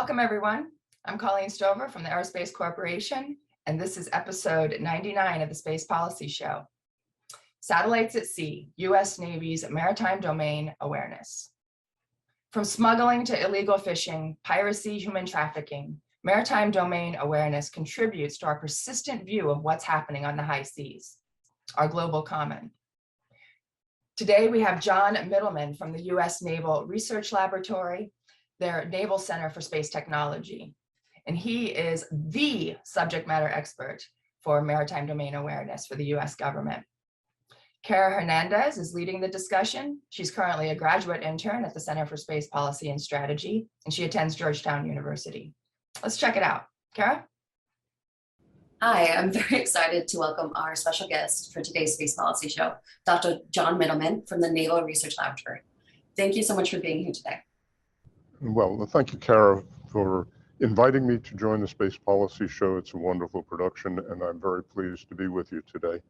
Welcome, everyone. I'm Colleen Stover from the Aerospace Corporation, and this is episode 99 of the Space Policy Show. Satellites at Sea, U.S. Navy's Maritime Domain Awareness. From smuggling to illegal fishing, piracy, human trafficking, maritime domain awareness contributes to our persistent view of what's happening on the high seas, our global common. Today, we have John Mittleman from the U.S. Naval Research Laboratory, their Naval Center for Space Technology. And he is the subject matter expert for maritime domain awareness for the U.S. government. Kara Hernandez is leading the discussion. She's currently a graduate intern at the Center for Space Policy and Strategy, and she attends Georgetown University. Let's check it out. Kara? Hi, I'm very excited to welcome our special guest for today's Space Policy Show, Dr. John Mittleman from the Naval Research Laboratory. Thank you so much for being here today. Well, thank you, Kara, for inviting me to join the Space Policy Show. It's a wonderful production, and I'm very pleased to be with you today.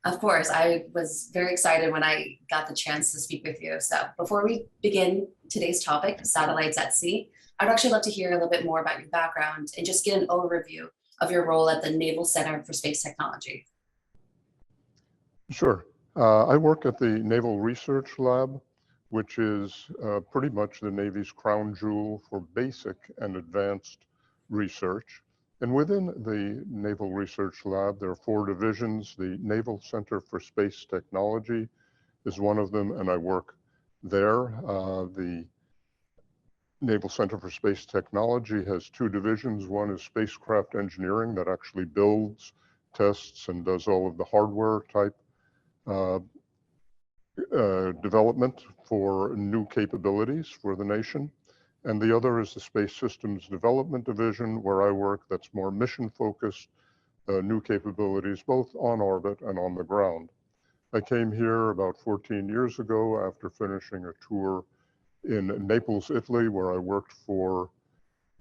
Of course, I was very excited when I got the chance to speak with you. So before we begin today's topic, satellites at sea, I'd actually love to hear a little bit more about your background and just get an overview of your role at the Naval Center for Space Technology. Sure. I work at the Naval Research Lab, which is pretty much the Navy's crown jewel for basic and advanced research. And within the Naval Research Lab, there are 4 divisions. The Naval Center for Space Technology is one of them, and I work there. The Naval Center for Space Technology has 2 divisions. One is spacecraft engineering that actually builds, tests, and does all of the hardware type development for new capabilities for the nation. And the other is the Space Systems Development Division, where I work, that's more mission focused, new capabilities, both on orbit and on the ground. I came here about 14 years ago after finishing a tour in Naples, Italy, where I worked for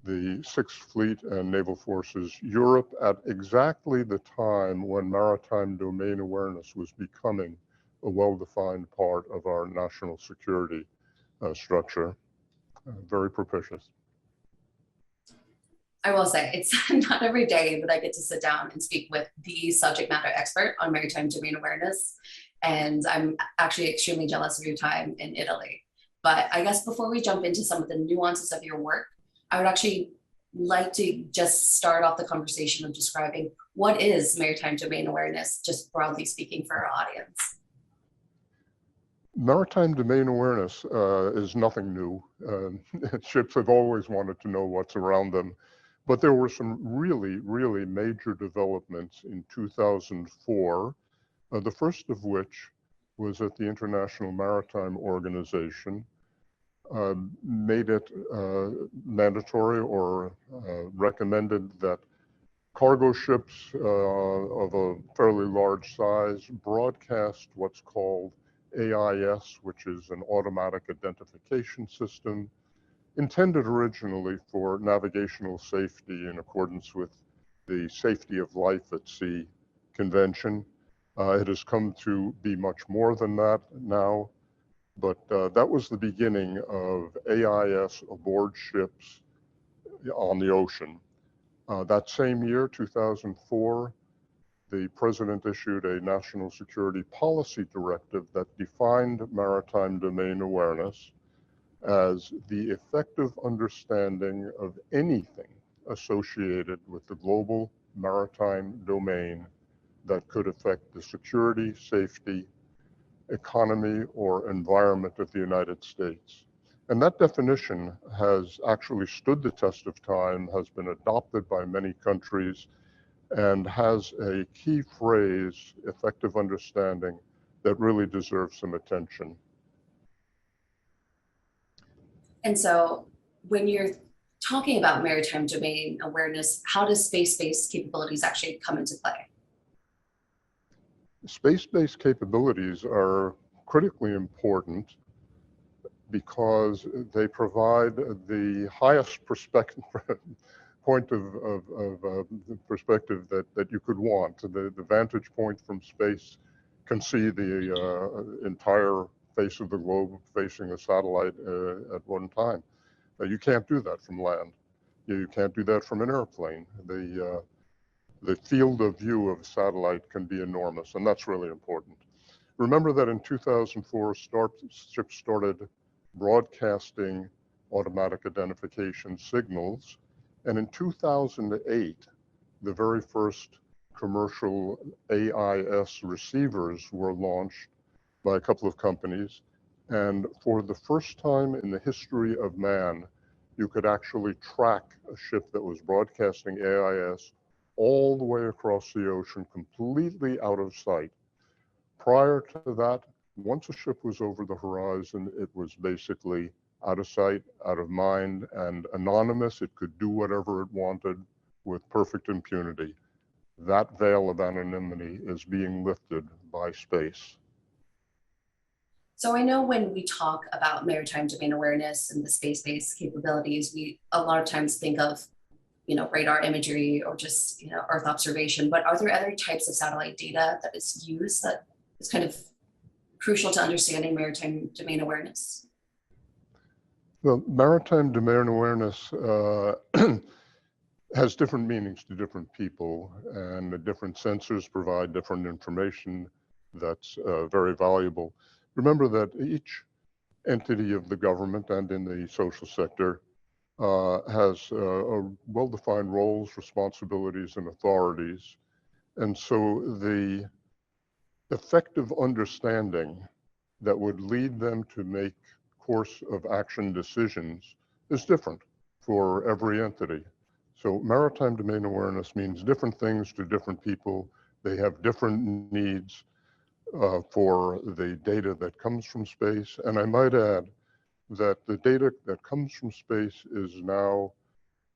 the 6th Fleet and Naval Forces Europe at exactly the time when maritime domain awareness was becoming a well-defined part of our national security structure. Very propitious. I will say, it's not every day that I get to sit down and speak with the subject matter expert on maritime domain awareness. And I'm actually extremely jealous of your time in Italy. But I guess before we jump into some of the nuances of your work, I would actually like to just start off the conversation of describing what is maritime domain awareness, just broadly speaking, for our audience. Maritime domain awareness is nothing new. Ships have always wanted to know what's around them, but there were some really, really major developments in 2004, the first of which was at the International Maritime Organization, made it mandatory or recommended that cargo ships of a fairly large size broadcast what's called AIS, which is an automatic identification system, intended originally for navigational safety in accordance with the Safety of Life at Sea Convention. It has come to be much more than that now, but that was the beginning of AIS aboard ships on the ocean. That same year, 2004, the president issued a national security policy directive that defined maritime domain awareness as the effective understanding of anything associated with the global maritime domain that could affect the security, safety, economy, or environment of the United States. And that definition has actually stood the test of time, has been adopted by many countries, and has a key phrase, effective understanding, that really deserves some attention. And so when you're talking about maritime domain awareness, how does space-based capabilities actually come into play? Space-based capabilities are critically important because they provide the highest perspective point of perspective that you could want. The vantage point from space can see the entire face of the globe facing a satellite at one time. You can't do that from land. You can't do that from an airplane. The field of view of a satellite can be enormous, and that's really important. Remember that in 2004, ships started broadcasting automatic identification signals, and in 2008, the very first commercial AIS receivers were launched by a couple of companies, and for the first time in the history of man, you could actually track a ship that was broadcasting AIS all the way across the ocean, completely out of sight. Prior to that, once a ship was over the horizon, it was basically out of sight, out of mind, and anonymous. It could do whatever it wanted with perfect impunity. That veil of anonymity is being lifted by space. So I know when we talk about maritime domain awareness and the space-based capabilities, we a lot of times think of, radar imagery or just, Earth observation, but are there other types of satellite data that is used that is kind of crucial to understanding maritime domain awareness? Well, maritime domain awareness has different meanings to different people, and the different sensors provide different information that's very valuable. Remember that each entity of the government and in the social sector has well-defined roles, responsibilities, and authorities. And so the effective understanding that would lead them to make course of action decisions is different for every entity. So maritime domain awareness means different things to different people. They have different needs for the data that comes from space. And I might add that the data that comes from space is now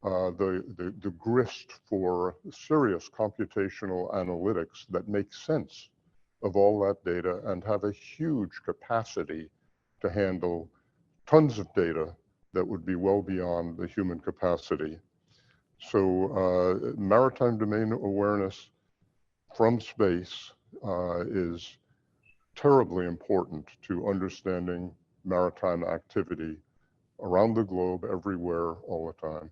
the grist for serious computational analytics that make sense of all that data and have a huge capacity to handle tons of data that would be well beyond the human capacity. So maritime domain awareness from space is terribly important to understanding maritime activity around the globe, everywhere, all the time.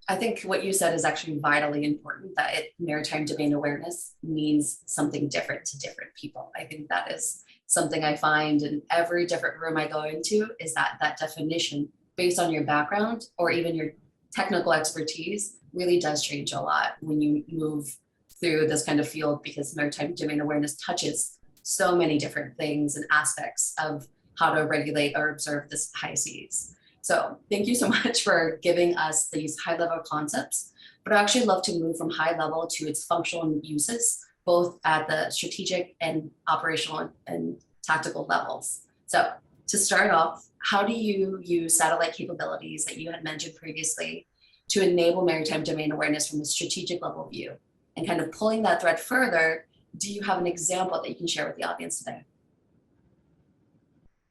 I think what you said is actually vitally important, that maritime domain awareness means something different to different people. I think that is something I find in every different room I go into, is that definition based on your background or even your technical expertise really does change a lot when you move through this kind of field, because maritime domain awareness touches so many different things and aspects of how to regulate or observe this high seas. So thank you so much for giving us these high level concepts, but I actually love to move from high level to its functional uses, both at the strategic and operational and tactical levels. So to start off, how do you use satellite capabilities that you had mentioned previously to enable maritime domain awareness from a strategic level view? And kind of pulling that thread further, do you have an example that you can share with the audience today?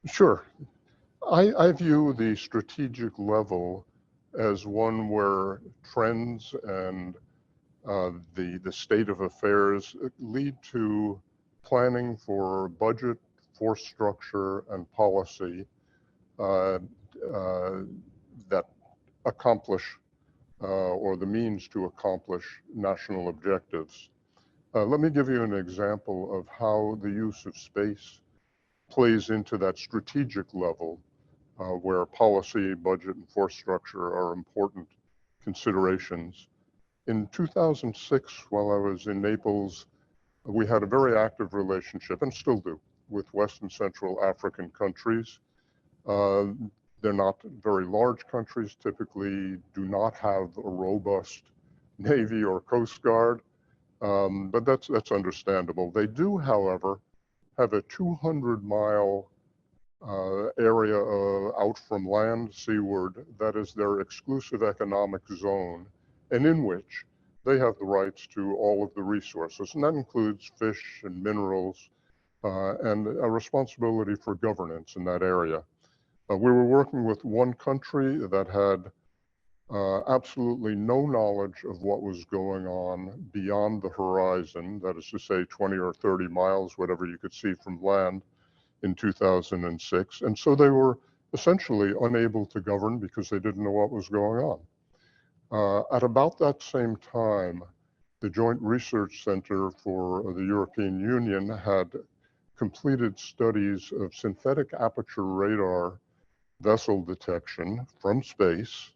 Sure. I view the strategic level as one where trends and the state of affairs lead to planning for budget, force structure, and policy that accomplish or the means to accomplish national objectives. Let me give you an example of how the use of space plays into that strategic level where policy, budget, and force structure are important considerations. In 2006, while I was in Naples, we had a very active relationship, and still do, with West and Central African countries. They're not very large countries, typically do not have a robust Navy or Coast Guard, but that's understandable. They do, however, have a 200-mile area out from land seaward that is their exclusive economic zone, and in which they have the rights to all of the resources, and that includes fish and minerals and a responsibility for governance in that area. We were working with one country that had absolutely no knowledge of what was going on beyond the horizon, that is to say 20 or 30 miles, whatever you could see from land in 2006. And so they were essentially unable to govern because they didn't know what was going on. At about that same time, the Joint Research Center for the European Union had completed studies of synthetic aperture radar vessel detection from space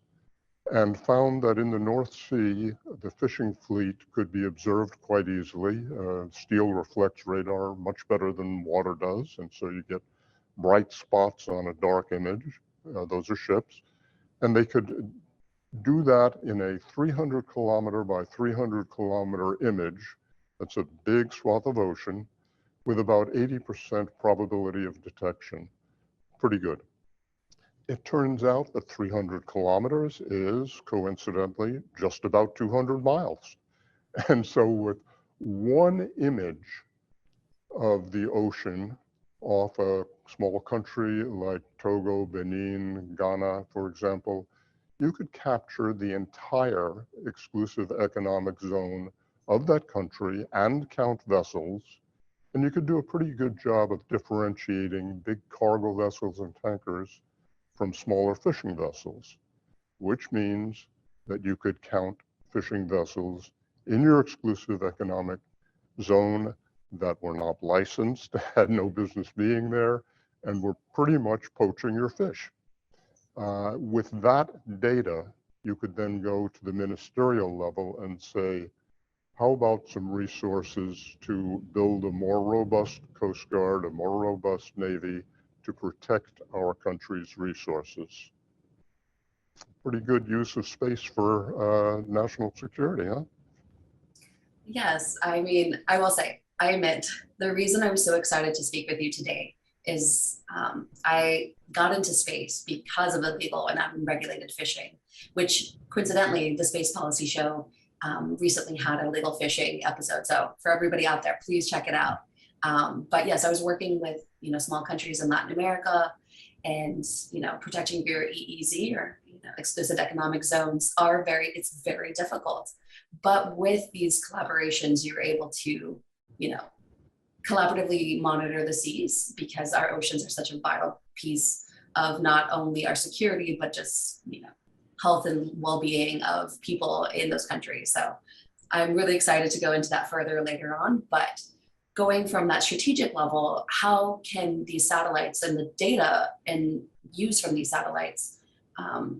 and found that in the North Sea, the fishing fleet could be observed quite easily. Steel reflects radar much better than water does, and so you get bright spots on a dark image. Those are ships. And they could do that in a 300 kilometer by 300 kilometer image. That's a big swath of ocean with about 80% probability of detection. Pretty good. It turns out that 300 kilometers is coincidentally just about 200 miles. And so with one image of the ocean off a small country like Togo, Benin, Ghana, for example, you could capture the entire exclusive economic zone of that country and count vessels. And you could do a pretty good job of differentiating big cargo vessels and tankers from smaller fishing vessels, which means that you could count fishing vessels in your exclusive economic zone that were not licensed, had no business being there, and were pretty much poaching your fish. With that data, you could then go to the ministerial level and say, how about some resources to build a more robust Coast Guard, a more robust Navy to protect our country's resources? Pretty good use of space for national security, huh? Yes, I mean, I will say, I admit, the reason I'm so excited to speak with you today is I got into space because of illegal and unregulated fishing, which coincidentally, the Space Policy Show recently had a legal fishing episode. So for everybody out there, please check it out. But yes, I was working with, small countries in Latin America, and, protecting your EEZ or, exclusive economic zones it's very difficult. But with these collaborations, you're able to, collaboratively monitor the seas, because our oceans are such a vital piece of not only our security, but just, health and well-being of people in those countries. So I'm really excited to go into that further later on. But going from that strategic level, how can these satellites and the data and use from these satellites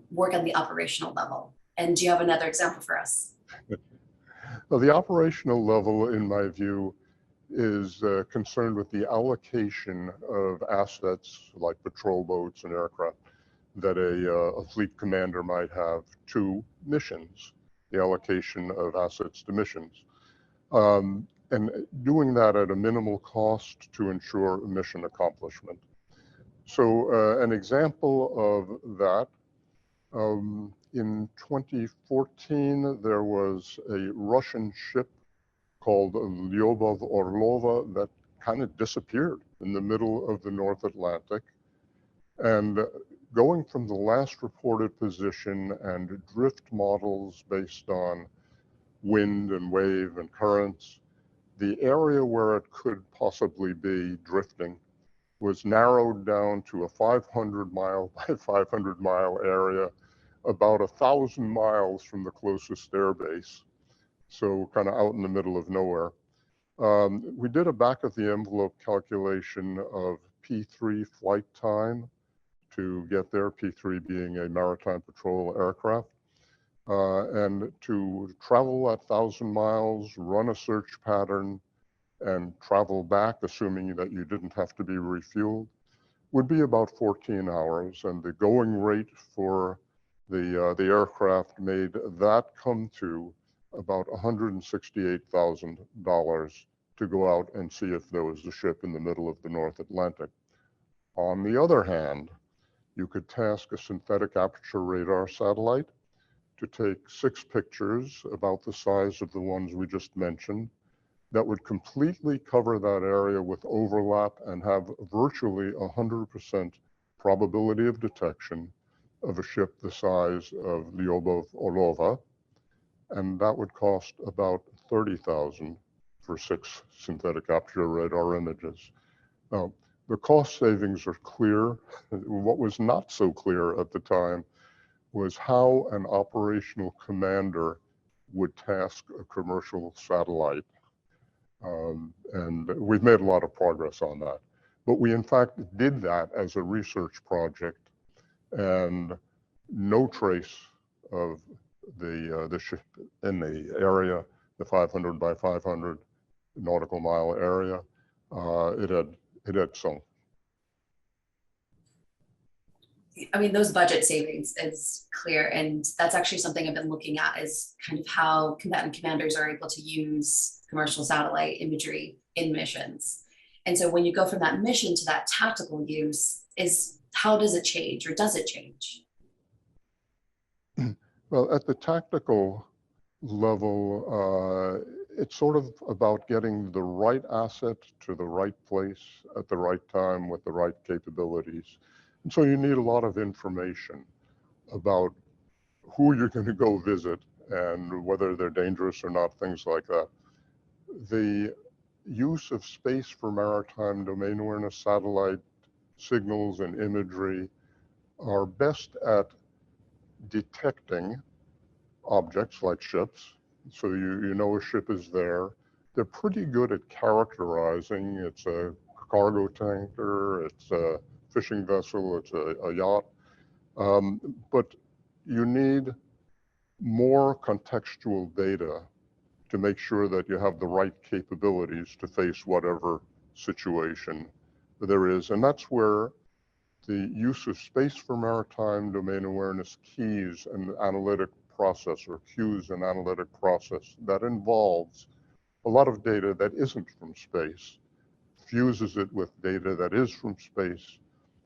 work on the operational level? And do you have another example for us? Well, the operational level, in my view, is concerned with the allocation of assets like patrol boats and aircraft that a fleet commander might have to missions, the allocation of assets to missions. And doing that at a minimal cost to ensure mission accomplishment. So an example of that, in 2014, there was a Russian ship called Lyubov Orlova that kind of disappeared in the middle of the North Atlantic. And going from the last reported position and drift models based on wind and wave and currents, the area where it could possibly be drifting was narrowed down to a 500 mile by 500 mile area, about 1,000 miles from the closest air base. So kind of out in the middle of nowhere. We did a back of the envelope calculation of P3 flight time to get there, P3 being a maritime patrol aircraft. And to travel that 1,000 miles, run a search pattern, and travel back, assuming that you didn't have to be refueled, would be about 14 hours. And the going rate for the aircraft made that come to about $168,000 to go out and see if there was a ship in the middle of the North Atlantic. On the other hand, you could task a synthetic aperture radar satellite to take 6 pictures about the size of the ones we just mentioned that would completely cover that area with overlap and have virtually 100% probability of detection of a ship the size of Lyubov Orlova. And that would cost about $30,000 for 6 synthetic aperture radar images. Now, The cost savings are clear. What was not so clear at the time was how an operational commander would task a commercial satellite. And we've made a lot of progress on that. But we in fact did that as a research project, and no trace of the ship in the area, the 500 by 500 nautical mile area. It had sunk. I mean, those budget savings is clear, and that's actually something I've been looking at, is kind of how combatant commanders are able to use commercial satellite imagery in missions. And so when you go from that mission to that tactical use, how does it change, or does it change? Well, at the tactical level, it's sort of about getting the right asset to the right place at the right time with the right capabilities. And so you need a lot of information about who you're going to go visit and whether they're dangerous or not, things like that. The use of space for maritime domain awareness satellite signals and imagery are best at detecting objects like ships. So you know a ship is there. They're pretty good at characterizing. It's a cargo tanker, it's a fishing vessel, it's a yacht. But you need more contextual data to make sure that you have the right capabilities to face whatever situation there is. And that's where the use of space for maritime domain awareness keys and analytic process, or cues and analytic process, that involves a lot of data that isn't from space, fuses it with data that is from space,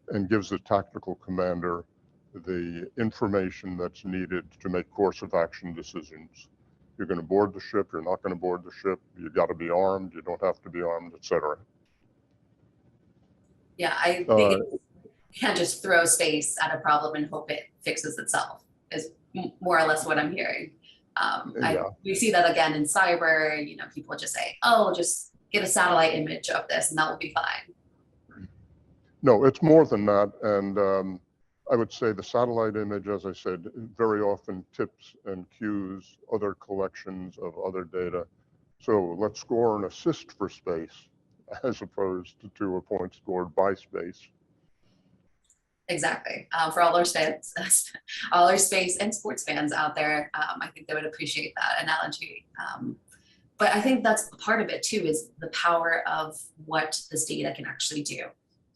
and gives the tactical commander the information that's needed to make course of action decisions. You're going to board the ship, you're not going to board the ship, you've got to be armed, you don't have to be armed, etc. Yeah, I think you can't just throw space at a problem and hope it fixes itself, is more or less what I'm hearing. We see that again in cyber. You know, people just say, oh, just get a satellite image of this and that will be fine. No, it's more than that. And I would say the satellite image, as I said, very often tips and cues other collections of other data. So let's score an assist for space as opposed to a point scored by space. Exactly. For all our fans, all our space and sports fans out there, I think they would appreciate that analogy. But I think that's part of it too, is the power of what this data can actually do.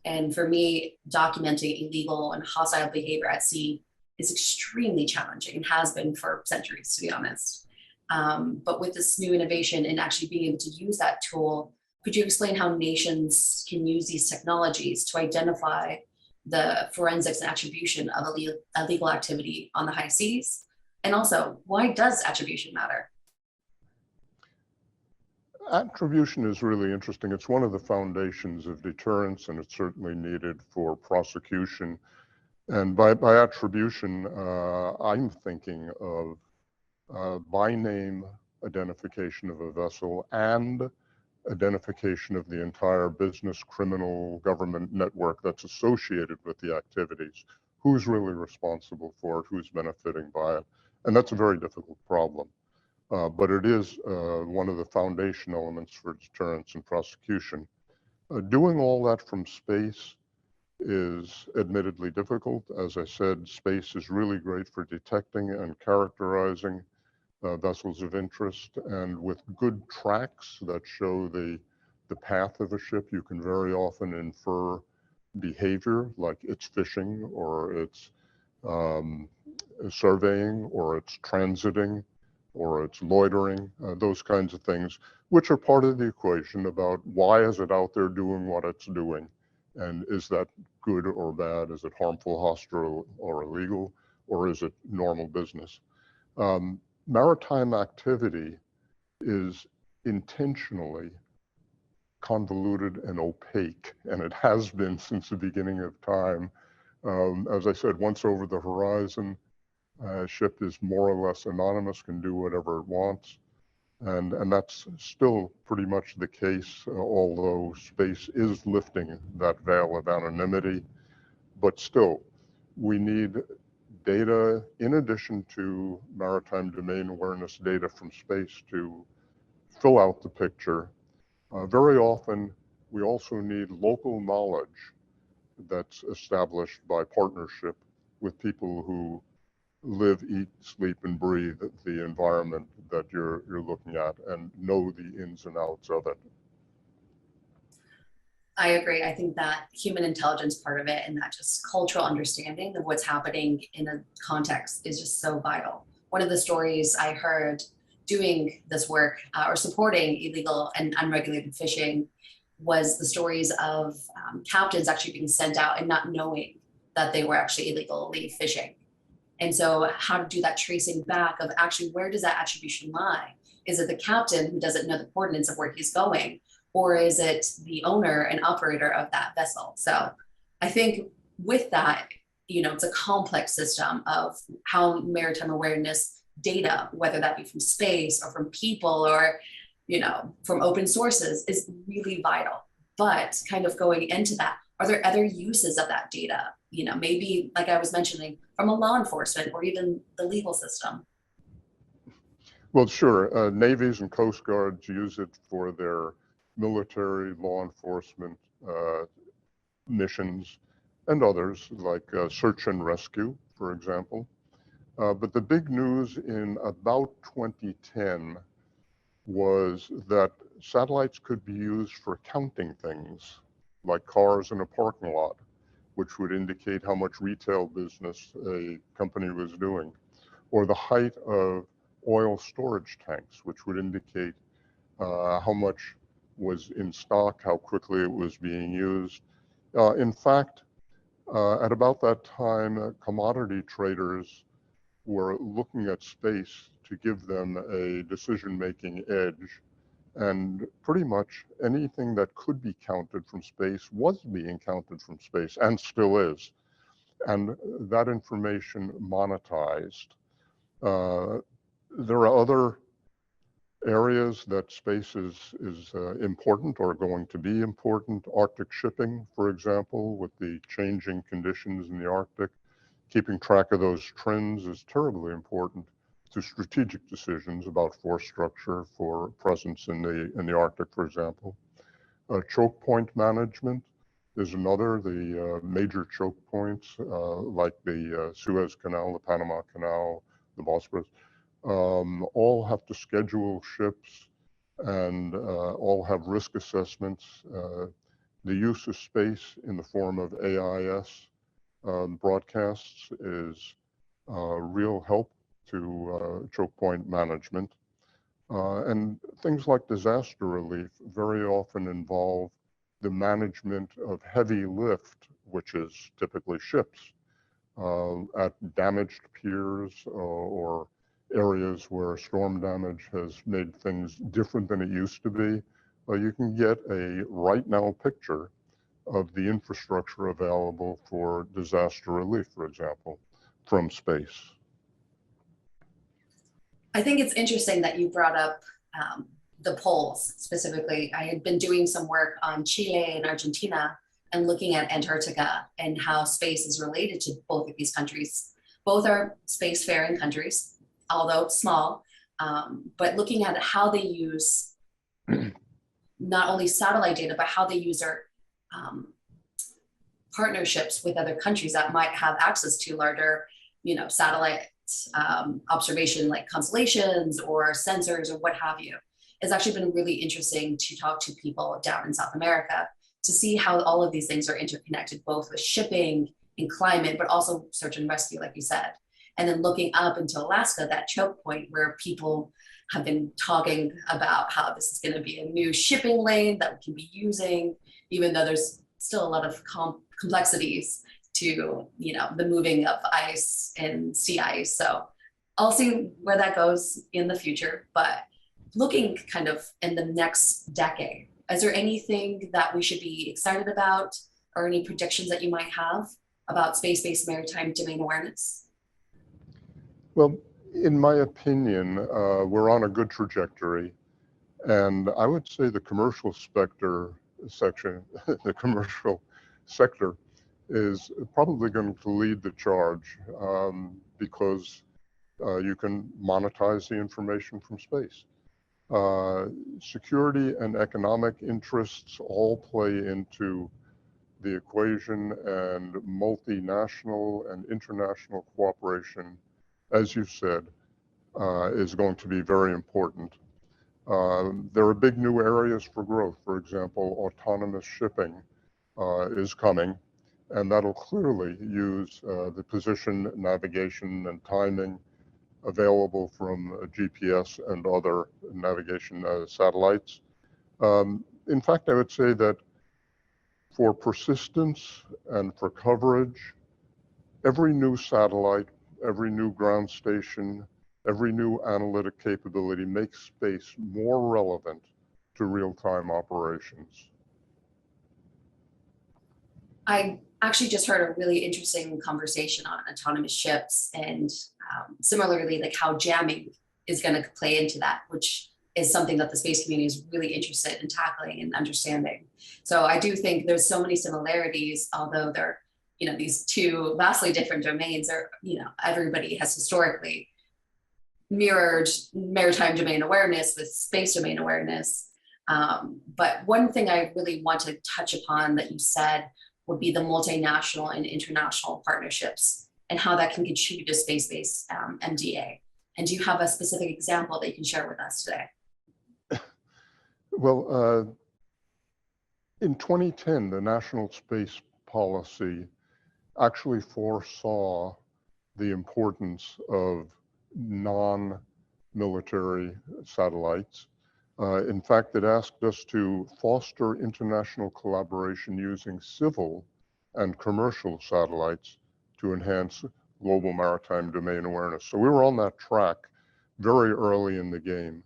And for me, documenting illegal and hostile behavior at sea is extremely challenging, and has been for centuries, to be honest. But with this new innovation and actually being able to use that tool, could you explain how nations can use these technologies to identify the forensics and attribution of illegal activity on the high seas? And also, why does attribution matter? Attribution is really interesting. It's one of the foundations of deterrence, and it's certainly needed for prosecution. And by attribution, I'm thinking of by name identification of a vessel and identification of the entire business, criminal, government network that's associated with the activities. Who's really responsible for it? Who's benefiting by it? And that's a very difficult problem. But it is one of the foundation elements for deterrence and prosecution. Doing all that from space is admittedly difficult. As I said, space is really great for detecting and characterizing vessels of interest, and with good tracks that show the path of a ship, you can very often infer behavior, like it's fishing, or it's surveying, or it's transiting, or it's loitering, those kinds of things, which are part of the equation about why is it out there doing what it's doing, and is that good or bad? Is it harmful, hostile, or illegal, or is it normal business? Maritime activity is intentionally convoluted and opaque, and it has been since the beginning of time. As I said, once over the horizon, a ship is more or less anonymous, can do whatever it wants. And that's still pretty much the case, although space is lifting that veil of anonymity. But still, we need data in addition to maritime domain awareness data from space to fill out the picture. Very often, we also need local knowledge that's established by partnership with people who live, eat, sleep, and breathe the environment that you're looking at and know the ins and outs of it. I agree. I think that human intelligence part of it and that just cultural understanding of what's happening in a context is just so vital. One of the stories I heard doing this work or supporting illegal and unregulated fishing was the stories of captains actually being sent out and not knowing that they were actually illegally fishing. And so how to do that tracing back of actually where does that attribution lie? Is it the captain who doesn't know the coordinates of where he's going? Or is it the owner and operator of that vessel? So I think with that, it's a complex system of how maritime awareness data, whether that be from space or from people or, from open sources, is really vital. But kind of going into that, are there other uses of that data? Maybe like I was mentioning, from a law enforcement or even the legal system. Well, sure. Navies and Coast Guards use it for their military, law enforcement missions, and others like search and rescue, for example. But the big news in about 2010 was that satellites could be used for counting things like cars in a parking lot, which would indicate how much retail business a company was doing, or the height of oil storage tanks, which would indicate how much was in stock, how quickly it was being used. In fact, at about that time, commodity traders were looking at space to give them a decision-making edge. And pretty much anything that could be counted from space was being counted from space and still is. And that information monetized. There are other areas that space is important or going to be important. Arctic shipping, for example, with the changing conditions in the Arctic, keeping track of those trends is terribly important to strategic decisions about force structure for presence in the Arctic, for example. Choke point management is another. The major choke points like the Suez Canal, the Panama Canal, the Bosphorus, all have to schedule ships and all have risk assessments. The use of space in the form of AIS broadcasts is real help to choke point management. And things like disaster relief very often involve the management of heavy lift, which is typically ships, at damaged piers or areas where storm damage has made things different than it used to be. You can get a right now picture of the infrastructure available for disaster relief, for example, from space. I think it's interesting that you brought up the poles specifically. I had been doing some work on Chile and Argentina and looking at Antarctica and how space is related to both of these countries. Both are spacefaring countries, although small, but looking at how they use not only satellite data, but how they use their partnerships with other countries that might have access to larger, satellite observation like constellations or sensors or what have you. It's actually been really interesting to talk to people down in South America to see how all of these things are interconnected, both with shipping and climate, but also search and rescue, like you said. And then looking up into Alaska, that choke point where people have been talking about how this is going to be a new shipping lane that we can be using, even though there's still a lot of complexities to, the moving of ice and sea ice. So I'll see where that goes in the future, but looking kind of in the next decade, is there anything that we should be excited about or any predictions that you might have about space-based maritime domain awareness? Well, In my opinion, we're on a good trajectory. And I would say the commercial sector, the commercial sector is probably going to lead the charge because you can monetize the information from space. Security and economic interests all play into the equation, and multinational and international cooperation, as you said, is going to be very important. There are big new areas for growth. For example, autonomous shipping is coming, and that'll clearly use the position, navigation, and timing available from GPS and other navigation satellites. In fact, I would say that for persistence and for coverage, every new satellite, every new ground station, every new analytic capability makes space more relevant to real-time operations. I actually just heard a really interesting conversation on autonomous ships, and similarly, like how jamming is going to play into that, which is something that the space community is really interested in tackling and understanding. So I do think there's so many similarities, although they're, these two vastly different domains are, everybody has historically mirrored maritime domain awareness with space domain awareness. But one thing I really want to touch upon that you said would be the multinational and international partnerships and how that can contribute to space-based MDA. And do you have a specific example that you can share with us today? Well, in 2010, the National Space Policy actually foresaw the importance of non-military satellites. In fact, it asked us to foster international collaboration using civil and commercial satellites to enhance global maritime domain awareness. So we were on that track very early in the game.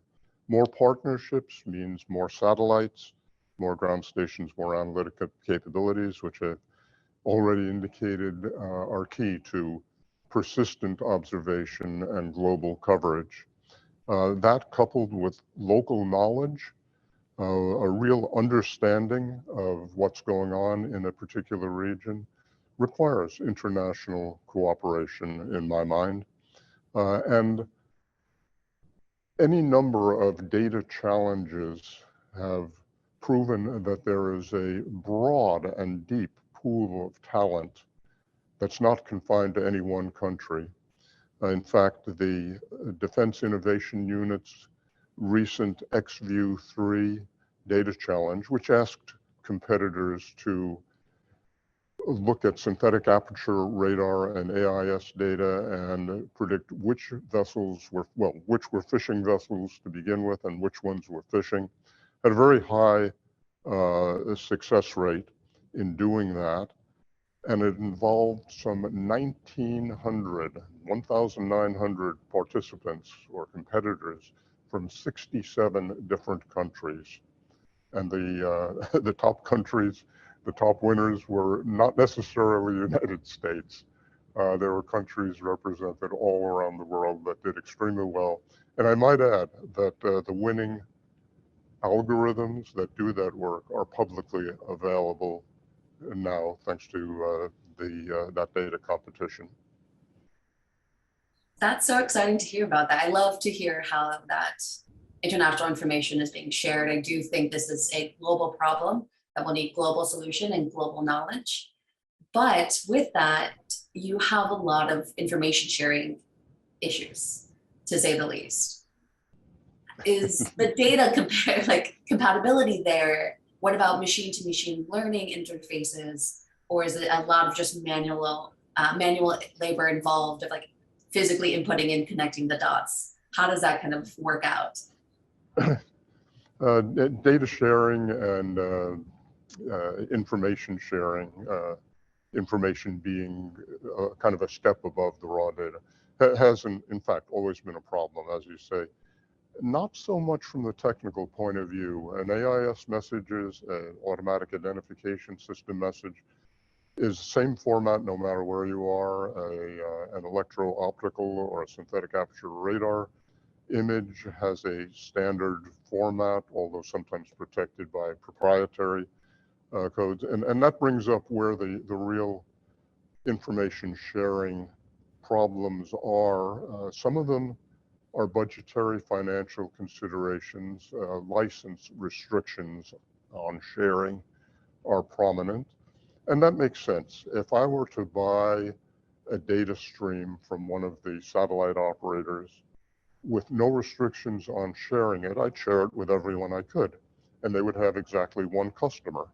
More partnerships means more satellites, more ground stations, more analytic capabilities, which I've already indicated are key to persistent observation and global coverage. That coupled with local knowledge, a real understanding of what's going on in a particular region, requires international cooperation in my mind. And any number of data challenges have proven that there is a broad and deep pool of talent that's not confined to any one country. In fact, the Defense Innovation Unit's recent XView 3 data challenge, which asked competitors to look at synthetic aperture radar and AIS data and predict which vessels were, which were fishing vessels to begin with and which ones were fishing, had a very high success rate in doing that. And it involved some 1,900 participants or competitors from 67 different countries. And the top countries, the top winners were not necessarily United States. There were countries represented all around the world that did extremely well. And I might add that the winning algorithms that do that work are publicly available now, thanks to that data competition. That's so exciting to hear about that. I love to hear how that international information is being shared. I do think this is a global problem that will need global solution and global knowledge. But with that, you have a lot of information sharing issues, to say the least. Is the data compatibility there? What about machine to machine learning interfaces? Or is it a lot of just manual labor involved of like physically inputting and connecting the dots? How does that kind of work out? Data sharing and information sharing, information being kind of a step above the raw data, has in fact always been a problem, as you say. Not so much from the technical point of view. An AIS message is an automatic identification system message. is the same format no matter where you are, an electro-optical or a synthetic aperture radar image has a standard format, although sometimes protected by proprietary codes. And that brings up where the real information sharing problems are. Some of them are budgetary financial considerations. License restrictions on sharing are prominent. And that makes sense. If I were to buy a data stream from one of the satellite operators with no restrictions on sharing it, I'd share it with everyone I could, and they would have exactly one customer.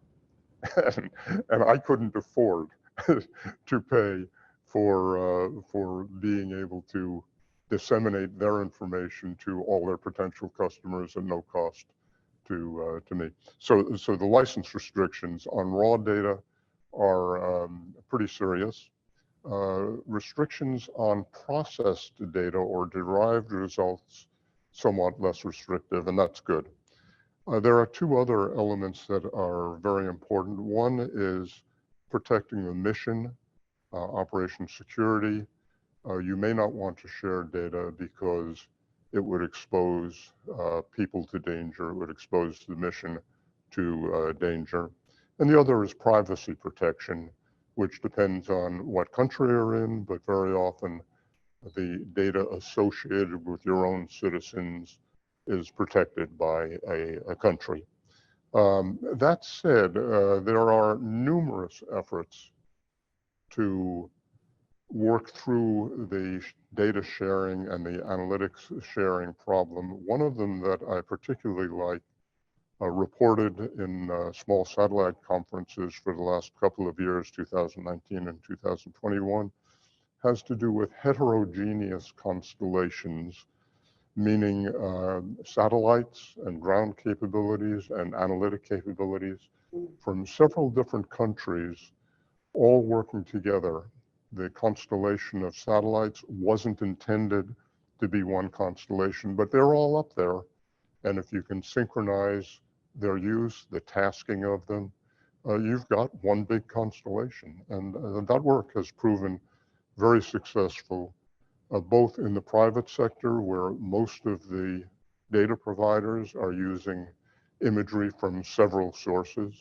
and I couldn't afford to pay for being able to disseminate their information to all their potential customers at no cost to me. So the license restrictions on raw data are pretty serious. Restrictions on processed data or derived results, somewhat less restrictive, and that's good. There are two other elements that are very important. One is protecting the mission, operation security. You may not want to share data because it would expose people to danger, it would expose the mission to danger. And the other is privacy protection, which depends on what country you're in, but very often the data associated with your own citizens is protected by a country. That said, there are numerous efforts to work through the data sharing and the analytics sharing problem. One of them that I particularly like, reported in small satellite conferences for the last couple of years, 2019 and 2021, has to do with heterogeneous constellations, meaning satellites and ground capabilities and analytic capabilities from several different countries all working together. The constellation of satellites wasn't intended to be one constellation, but they're all up there. And if you can synchronize their use, the tasking of them, you've got one big constellation. And that work has proven very successful, both in the private sector, where most of the data providers are using imagery from several sources,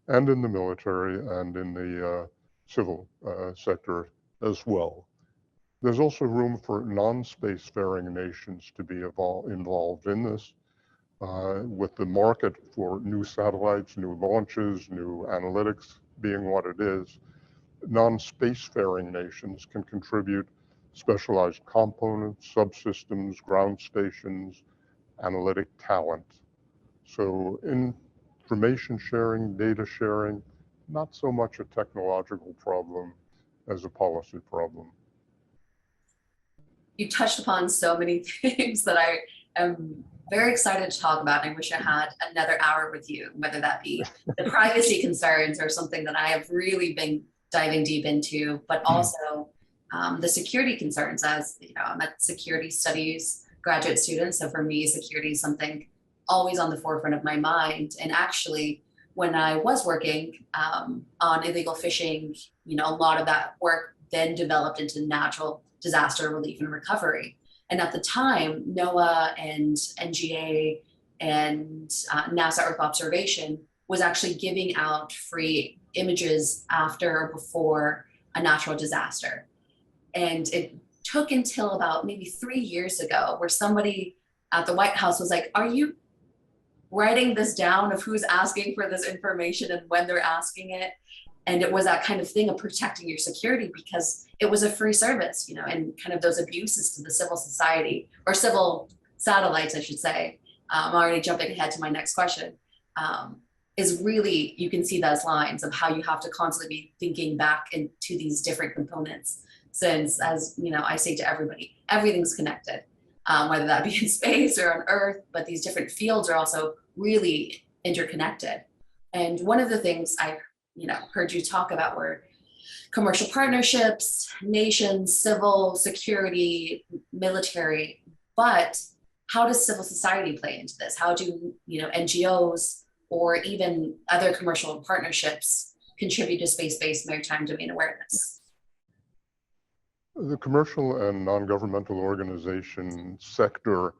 and in the military and in the civil sector as well. There's also room for non-spacefaring nations to be involved in this. With the market for new satellites, new launches, new analytics being what it is, non-spacefaring nations can contribute specialized components, subsystems, ground stations, analytic talent. So information sharing, data sharing, not so much a technological problem as a policy problem. You touched upon so many things that I am very excited to talk about. I wish I had another hour with you, whether that be the privacy concerns or something that I have really been diving deep into, but also the security concerns. As you know, I'm a security studies graduate student, so for me, security is something always on the forefront of my mind. And actually, when I was working on illegal fishing, you know, a lot of that work then developed into natural disaster relief and recovery. And at the time, NOAA and NGA and NASA Earth Observation was actually giving out free images after or before a natural disaster. And it took until about maybe 3 years ago where somebody at the White House was like, are you writing this down of who's asking for this information and when they're asking it? And it was that kind of thing of protecting your security because it was a free service, you know, and kind of those abuses to the civil society or civil satellites, I should say. I'm already jumping ahead to my next question. Is really, you can see those lines of how you have to constantly be thinking back into these different components. Since, as you know, I say to everybody, everything's connected, whether that be in space or on Earth, but these different fields are also really interconnected. And one of the things I heard you talk about were commercial partnerships, nations, civil, security, military, but how does civil society play into this? How do NGOs or even other commercial partnerships contribute to space-based maritime domain awareness? The commercial and non-governmental organization sector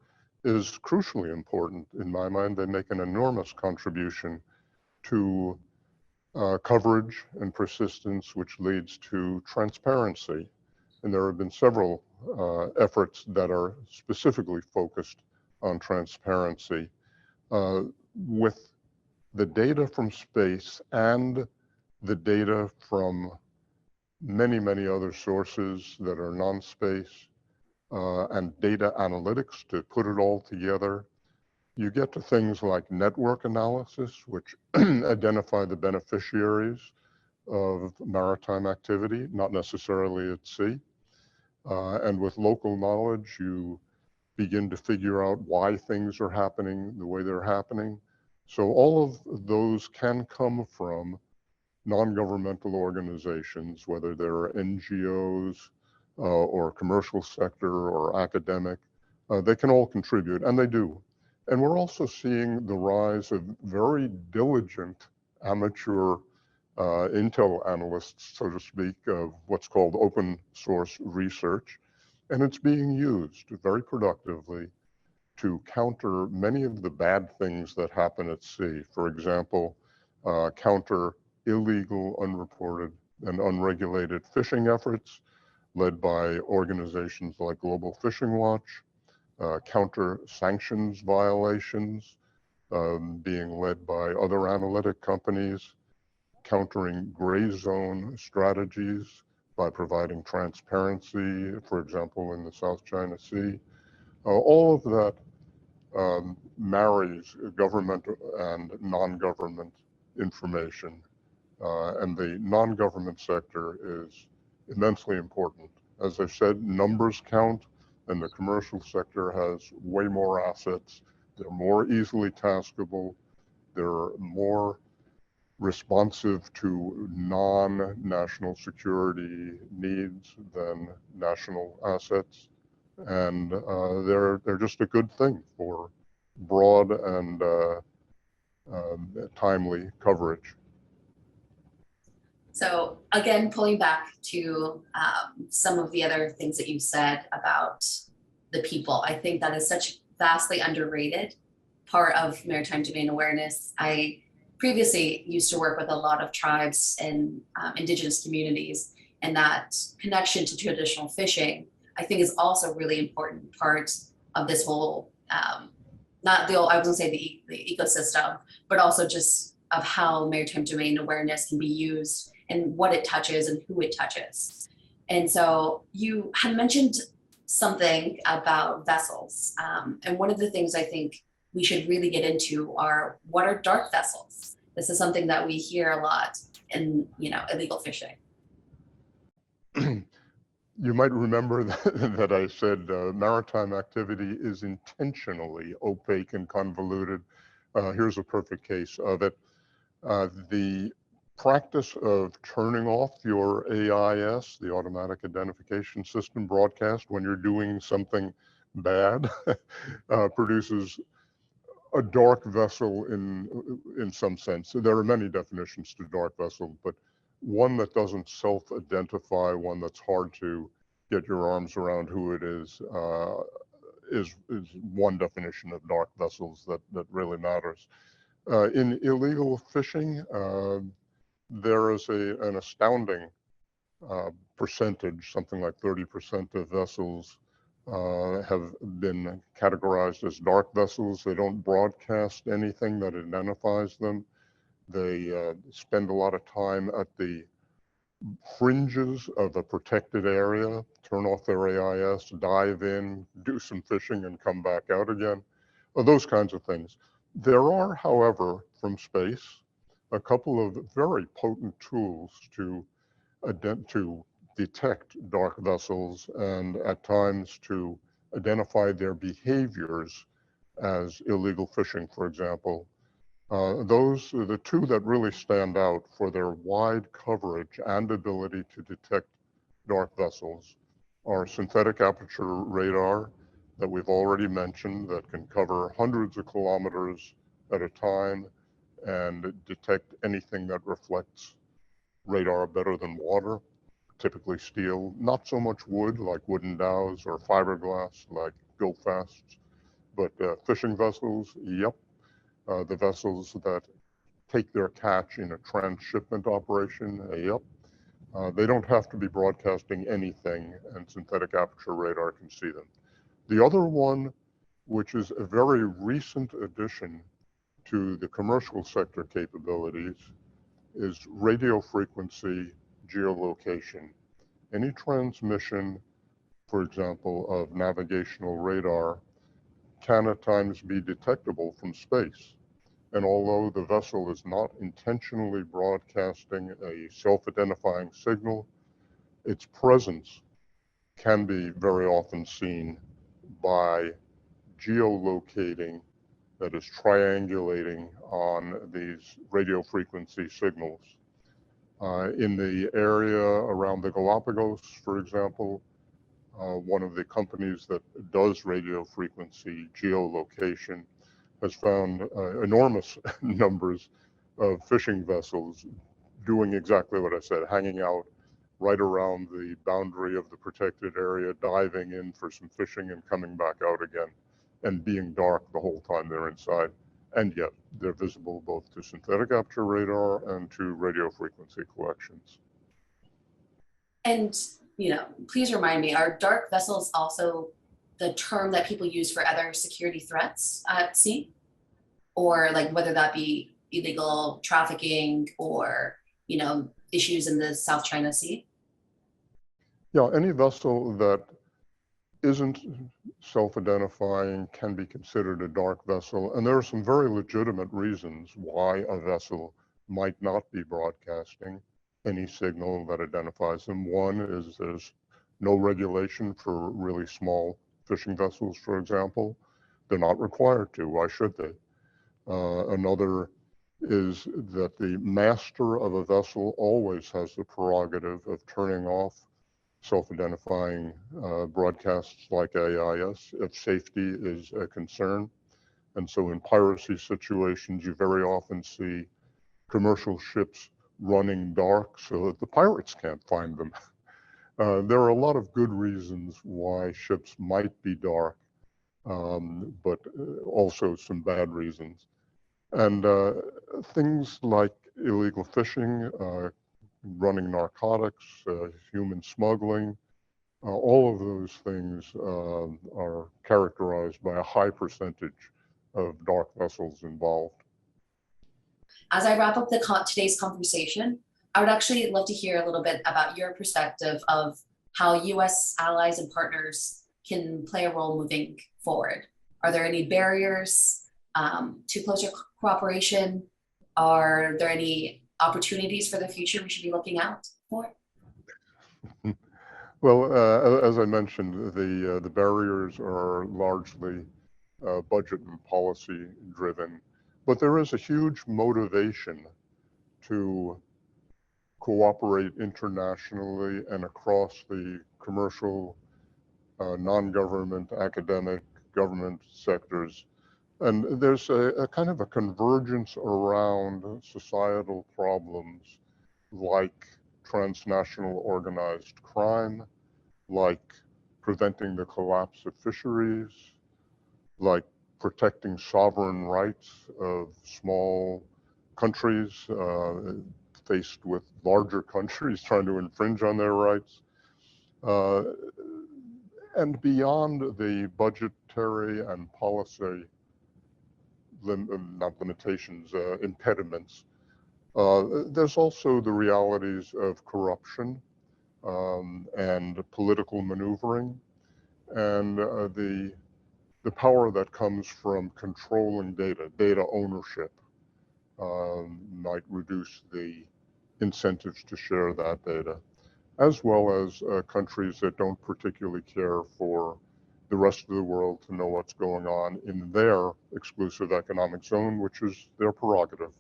is crucially important in my mind. They make an enormous contribution to coverage and persistence, which leads to transparency. And there have been several efforts that are specifically focused on transparency. With the data from space and the data from many, many other sources that are non-space and data analytics to put it all together, you get to things like network analysis, which identify the beneficiaries of maritime activity, not necessarily at sea. And with local knowledge, you begin to figure out why things are happening the way they're happening. So all of those can come from non-governmental organizations, whether they're NGOs or commercial sector or academic. They can all contribute, and they do. And we're also seeing the rise of very diligent amateur intel analysts, so to speak, of what's called open source research. And it's being used very productively to counter many of the bad things that happen at sea. For example, counter illegal, unreported, and unregulated fishing efforts led by organizations like Global Fishing Watch, counter sanctions violations being led by other analytic companies, countering gray zone strategies by providing transparency, for example, in the South China Sea. All of that marries government and non-government information. And the non-government sector is immensely important. As I said, numbers count, and the commercial sector has way more assets. They're more easily taskable. They're more responsive to non-national security needs than national assets. And they're just a good thing for broad and timely coverage. So again, pulling back to some of the other things that you said about the people, I think that is such vastly underrated part of maritime domain awareness. I previously used to work with a lot of tribes and indigenous communities, and that connection to traditional fishing, I think, is also a really important part of this whole, not the, I wouldn't say the ecosystem, but also just of how maritime domain awareness can be used and what it touches and who it touches. And so you had mentioned something about vessels. And one of the things I think we should really get into are, what are dark vessels? This is something that we hear a lot in, illegal fishing. You might remember that I said maritime activity is intentionally opaque and convoluted. Here's a perfect case of it. The practice of turning off your AIS, the automatic identification system broadcast, when you're doing something bad, produces a dark vessel in some sense. There are many definitions to dark vessel, but one that doesn't self-identify, one that's hard to get your arms around who it is one definition of dark vessels that really matters. In illegal fishing, there is an astounding percentage, something like 30% of vessels have been categorized as dark vessels. They don't broadcast anything that identifies them. They spend a lot of time at the fringes of a protected area, turn off their AIS, dive in, do some fishing, and come back out again. Those kinds of things. There are, however, from space, a couple of very potent tools to detect dark vessels and at times to identify their behaviors as illegal fishing, for example. Those are the two that really stand out for their wide coverage and ability to detect dark vessels are synthetic aperture radar that we've already mentioned that can cover hundreds of kilometers at a time and detect anything that reflects radar better than water, typically steel, not so much wood like wooden dowels or fiberglass like built-fasts, but fishing vessels, yep. The vessels that take their catch in a transshipment operation, yep. They don't have to be broadcasting anything, and synthetic aperture radar can see them. The other one, which is a very recent addition to the commercial sector capabilities, is radio frequency geolocation. Any transmission, for example, of navigational radar can at times be detectable from space. And although the vessel is not intentionally broadcasting a self-identifying signal, its presence can be very often seen by geolocating, that is triangulating on these radio frequency signals. In the area around the Galapagos, for example, one of the companies that does radio frequency geolocation has found enormous numbers of fishing vessels doing exactly what I said, hanging out right around the boundary of the protected area, diving in for some fishing and coming back out again, and being dark the whole time they're inside. And yet they're visible both to synthetic aperture radar and to radio frequency collections. And, please remind me, are dark vessels also the term that people use for other security threats at sea? Or like whether that be illegal trafficking or, issues in the South China Sea? Yeah, any vessel that isn't self-identifying can be considered a dark vessel. And there are some very legitimate reasons why a vessel might not be broadcasting any signal that identifies them. One is there's no regulation for really small fishing vessels, for example. They're not required to. Why should they? Another is that the master of a vessel always has the prerogative of turning off self-identifying broadcasts like AIS if safety is a concern. And so in piracy situations, you very often see commercial ships running dark so that the pirates can't find them. There are a lot of good reasons why ships might be dark, but also some bad reasons. And things like illegal fishing, running narcotics, human smuggling, all of those things are characterized by a high percentage of dark vessels involved. As I wrap up today's conversation, I would actually love to hear a little bit about your perspective of how US allies and partners can play a role moving forward. Are there any barriers to closer cooperation? Are there any opportunities for the future we should be looking out for? Well, as I mentioned, the barriers are largely budget and policy driven, but there is a huge motivation to cooperate internationally and across the commercial, non-government, academic, government sectors. And there's a kind of a convergence around societal problems like transnational organized crime, like preventing the collapse of fisheries, like protecting sovereign rights of small countries faced with larger countries trying to infringe on their rights. And beyond the budgetary and policy not limitations, impediments, there's also the realities of corruption and political maneuvering, and the power that comes from controlling data ownership might reduce the incentives to share that data, as well as countries that don't particularly care for the rest of the world to know what's going on in their exclusive economic zone, which is their prerogative.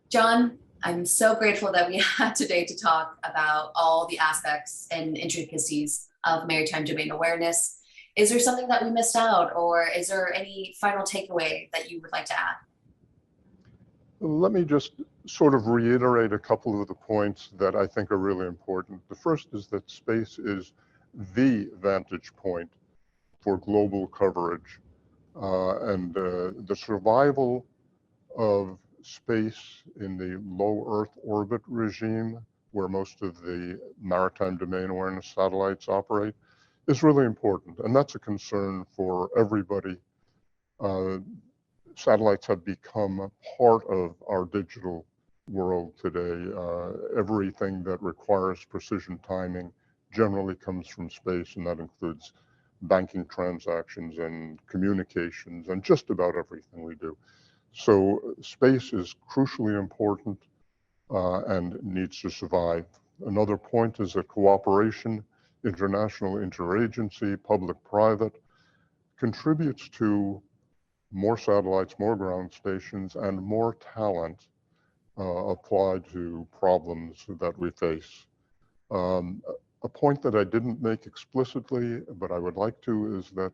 John, I'm so grateful that we had today to talk about all the aspects and intricacies of maritime domain awareness. Is there something that we missed out, or is there any final takeaway that you would like to add? Let me just sort of reiterate a couple of the points that I think are really important. The first is that space is the vantage point for global coverage, and the survival of space in the low Earth orbit regime, where most of the maritime domain awareness satellites operate, is really important. And that's a concern for everybody. Satellites have become a part of our digital world today. Everything that requires precision timing generally comes from space, and that includes banking transactions and communications and just about everything we do. So space is crucially important and needs to survive. Another point is that cooperation, international interagency, public-private, contributes to more satellites, more ground stations, and more talent applied to problems that we face. A point that I didn't make explicitly, but I would like to, is that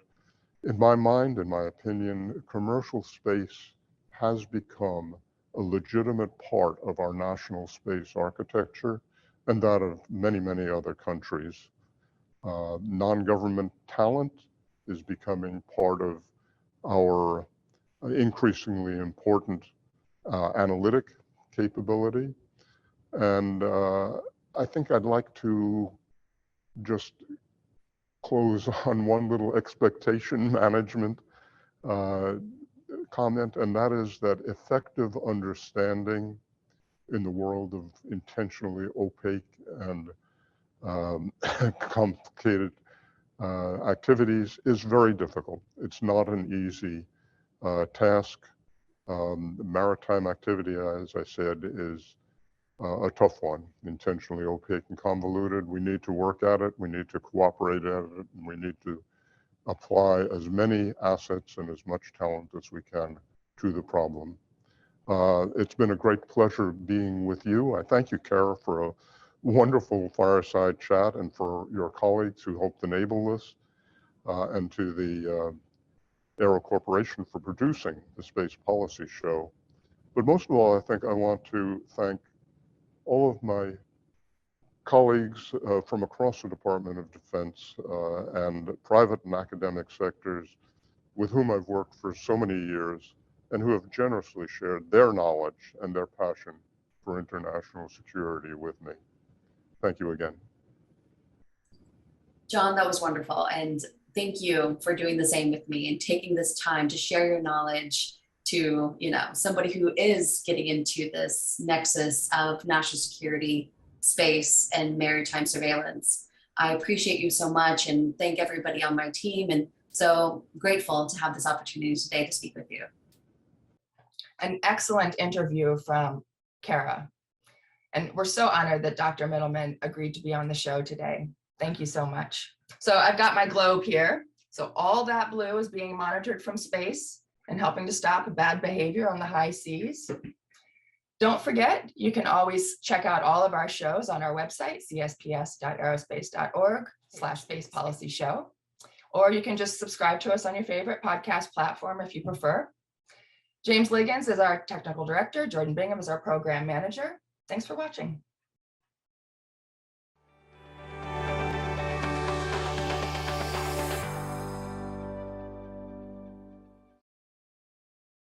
in my mind, in my opinion, commercial space has become a legitimate part of our national space architecture and that of many, many other countries. Non-government talent is becoming part of our increasingly important analytic capability. And I think I'd like to just close on one little expectation management comment, and that is that effective understanding in the world of intentionally opaque and complicated activities is very difficult. It's not an easy task. Maritime activity, as I said, is a tough one, intentionally opaque and convoluted. We need to work at it. We need to cooperate at it. And we need to apply as many assets and as much talent as we can to the problem. It's been a great pleasure being with you. I thank you, Kara, for a wonderful fireside chat, and for your colleagues who helped enable this, and to the Aero Corporation for producing the Space Policy Show. But most of all, I think I want to thank all of my colleagues from across the Department of Defense and private and academic sectors with whom I've worked for so many years and who have generously shared their knowledge and their passion for international security with me. Thank you again. John, that was wonderful. And thank you for doing the same with me and taking this time to share your knowledge to, somebody who is getting into this nexus of national security, space, and maritime surveillance. I appreciate you so much and thank everybody on my team, and so grateful to have this opportunity today to speak with you. An excellent interview from Kara. And we're so honored that Dr. Mittleman agreed to be on the show today. Thank you so much. So I've got my globe here. So all that blue is being monitored from space and helping to stop bad behavior on the high seas. Don't forget, you can always check out all of our shows on our website, csps.aerospace.org/spacepolicyshow, or you can just subscribe to us on your favorite podcast platform if you prefer. James Liggins is our technical director. Jordan Bingham is our program manager. Thanks for watching.